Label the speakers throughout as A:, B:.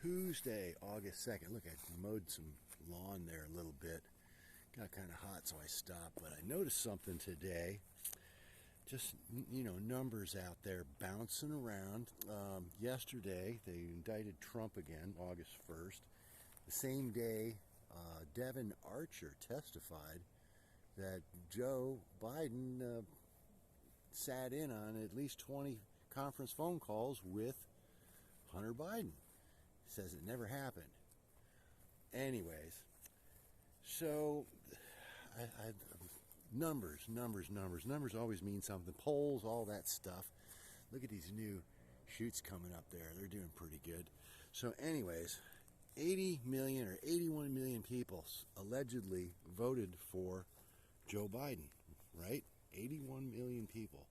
A: Tuesday, August 2nd. Look, I mowed some lawn there a little bit. Got kind of hot, so I stopped. But I noticed something today. Just, numbers out there bouncing around. Yesterday, they indicted Trump again, August 1st. The same day, Devon Archer testified that Joe Biden sat in on at least 20 conference phone calls with Hunter Biden. He says it never happened. Anyways, so numbers always mean something. Polls, all that stuff. Look at these new shoots coming up there. They're doing pretty good. So anyways, 80 million or 81 million people allegedly voted for Joe Biden, right? 81 million people.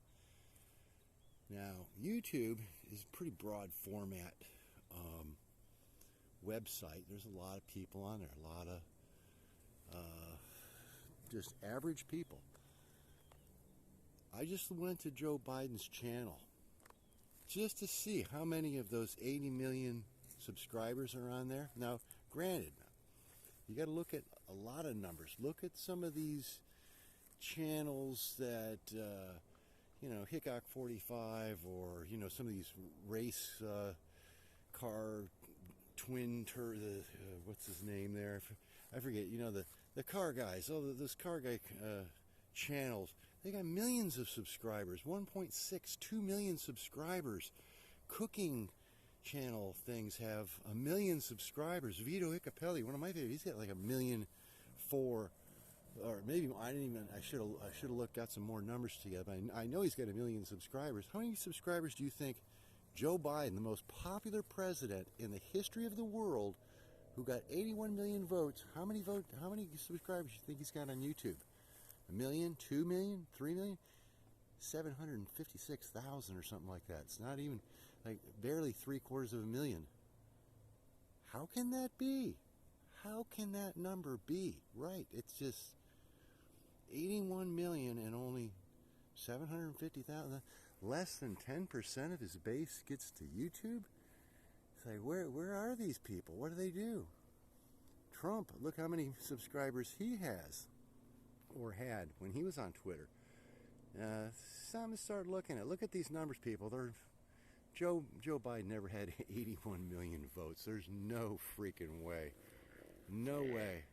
A: Now, YouTube is a pretty broad format website. There's a lot of people on there, a lot of just average people. I just went to Joe Biden's channel just to see how many of those 80 million subscribers are on there. Now, granted, you got to look at a lot of numbers. Look at some of these channels that Hickok 45 or some of these race car twin what's his name there, I forget, the car guys, those car guy channels, they got millions of subscribers, 1.6 2 million subscribers. Cooking channel things have 1 million subscribers. Vito Hiccopelli, one of my favorites, he's got like 1.4 million, or maybe I should have looked at some more numbers together, but I know he's got 1 million subscribers. How many subscribers do you think Joe Biden, the most popular president in the history of the world, who got 81 million votes, how many subscribers do you think he's got on YouTube? 1 million, 2 million, 3 million? 756,000 or something like that. It's not even, like, barely 750,000. How can that be? How can that number be? Right, it's just 81 million and only 750,000. Less than 10% of his base gets to YouTube. It's like, where are these people? What do they do? Trump, look how many subscribers he has or had when he was on Twitter. Time to start looking at. Look at these numbers, people. Joe Biden never had 81 million votes. There's no freaking way. No way.